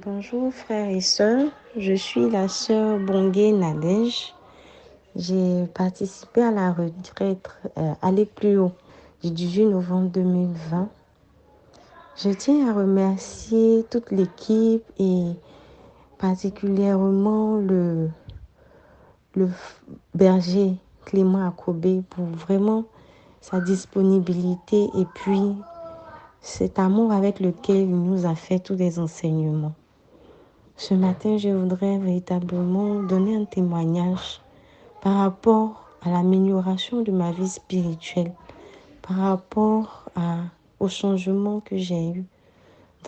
Bonjour frères et sœurs, je suis la sœur Bongué Nadège. J'ai participé à la retraite Aller plus haut du 18 novembre 2020. Je tiens à remercier toute l'équipe et particulièrement le berger Clément Akobé pour vraiment sa disponibilité et puis cet amour avec lequel il nous a fait tous les enseignements. Ce matin, je voudrais véritablement donner un témoignage par rapport à l'amélioration de ma vie spirituelle, par rapport au changement que j'ai eu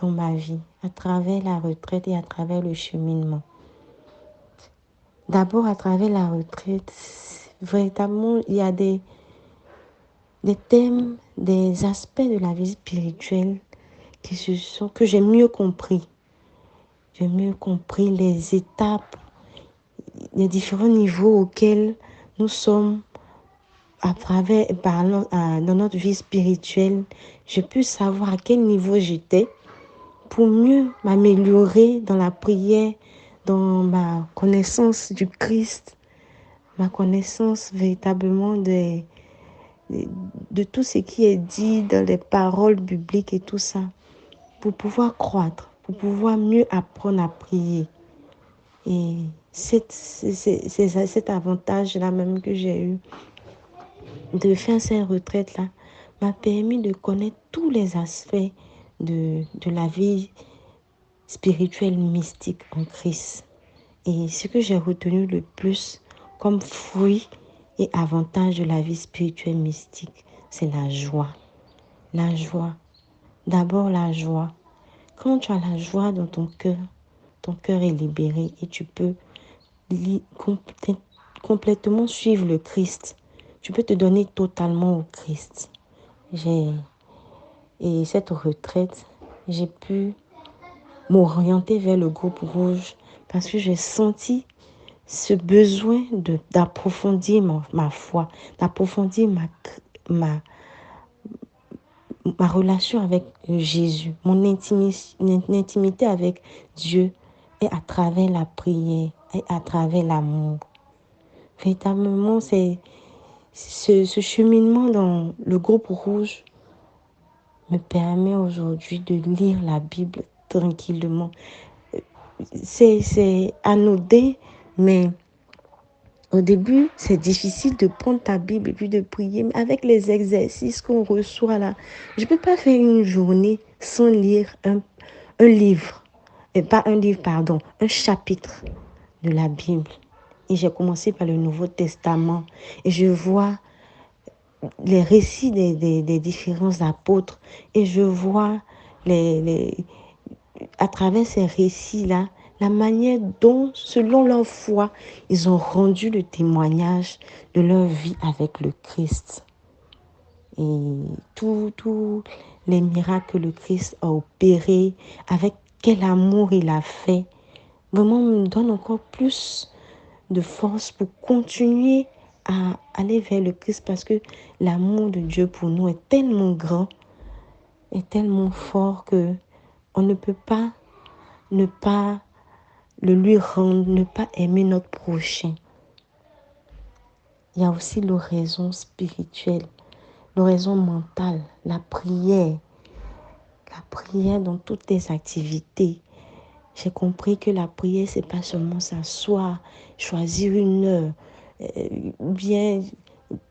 dans ma vie à travers la retraite et à travers le cheminement. D'abord, à travers la retraite, véritablement, il y a des thèmes, des aspects de la vie spirituelle que j'ai mieux compris. J'ai mieux compris les étapes, les différents niveaux auxquels nous sommes dans notre vie spirituelle. J'ai pu savoir à quel niveau j'étais pour mieux m'améliorer dans la prière, dans ma connaissance du Christ, ma connaissance véritablement de tout ce qui est dit dans les paroles bibliques et tout ça, pour pouvoir croître, pour pouvoir mieux apprendre à prier. Et c'est cet avantage-là même que j'ai eu de faire cette retraite-là m'a permis de connaître tous les aspects de la vie spirituelle mystique en Christ. Et ce que j'ai retenu le plus comme fruit et avantage de la vie spirituelle mystique, c'est la joie. La joie. D'abord la joie. Quand tu as la joie dans ton cœur est libéré et tu peux complètement suivre le Christ. Tu peux te donner totalement au Christ. Et cette retraite, j'ai pu m'orienter vers le groupe rouge parce que j'ai senti ce besoin d'approfondir ma foi, d'approfondir ma relation avec Jésus, mon intimité avec Dieu et à travers la prière et à travers l'amour. Véritablement, c'est ce cheminement dans le groupe rouge me permet aujourd'hui de lire la Bible tranquillement. C'est anodin, mais au début, c'est difficile de prendre ta Bible et puis de prier. Mais avec les exercices qu'on reçoit là, je ne peux pas faire une journée sans lire un livre. Pas un livre, pardon, un chapitre de la Bible. Et j'ai commencé par le Nouveau Testament. Et je vois les récits des différents apôtres. Et je vois à travers ces récits-là, la manière dont, selon leur foi, ils ont rendu le témoignage de leur vie avec le Christ. Et tous les miracles que le Christ a opérés, avec quel amour il a fait, vraiment me donne encore plus de force pour continuer à aller vers le Christ parce que l'amour de Dieu pour nous est tellement grand, est tellement fort que on ne peut pas ne pas le lui rendre, ne pas aimer notre prochain. Il y a aussi l'oraison spirituelle, l'oraison mentale, la prière dans toutes tes activités. J'ai compris que la prière, c'est pas seulement s'asseoir, choisir une heure, bien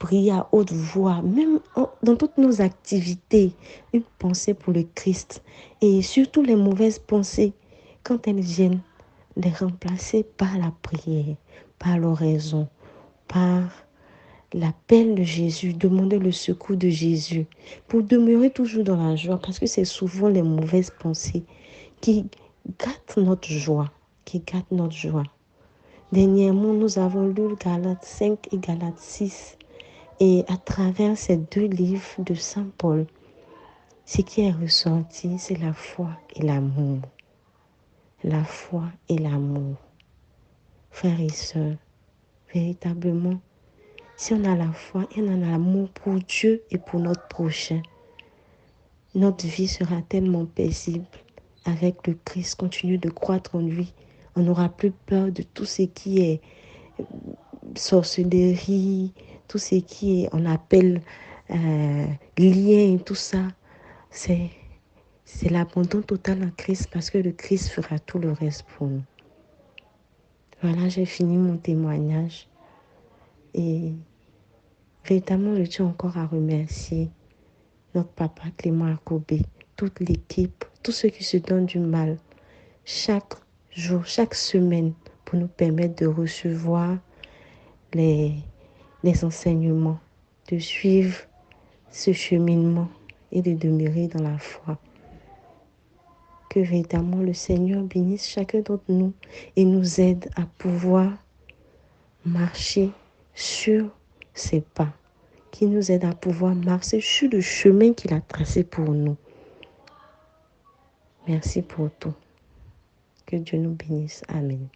prier à haute voix, même dans toutes nos activités, une pensée pour le Christ. Et surtout les mauvaises pensées, quand elles viennent, les remplacer par la prière, par l'oraison, par l'appel de Jésus, demander le secours de Jésus, pour demeurer toujours dans la joie, parce que c'est souvent les mauvaises pensées qui gâtent notre joie, Dernièrement, nous avons lu Galates 5 et Galates 6. Et à travers ces deux livres de Saint Paul, ce qui est ressorti, c'est la foi et l'amour. La foi et l'amour. Frères et sœurs, véritablement, si on a la foi et on a l'amour pour Dieu et pour notre prochain, notre vie sera tellement paisible, avec le Christ, continue de croître en lui. On n'aura plus peur de tout ce qui est sorcellerie, tout ce qui est, on appelle lien, tout ça. C'est l'abandon total en Christ parce que le Christ fera tout le reste pour nous. Voilà, j'ai fini mon témoignage. Et véritablement, je tiens encore à remercier notre papa Clément Akobé, toute l'équipe, tous ceux qui se donnent du mal chaque jour, chaque semaine pour nous permettre de recevoir les enseignements, de suivre ce cheminement et de demeurer dans la foi. Que véritablement le Seigneur bénisse chacun d'entre nous et nous aide à pouvoir marcher sur ses pas, qui nous aide à pouvoir marcher sur le chemin qu'il a tracé pour nous. Merci pour tout. Que Dieu nous bénisse. Amen.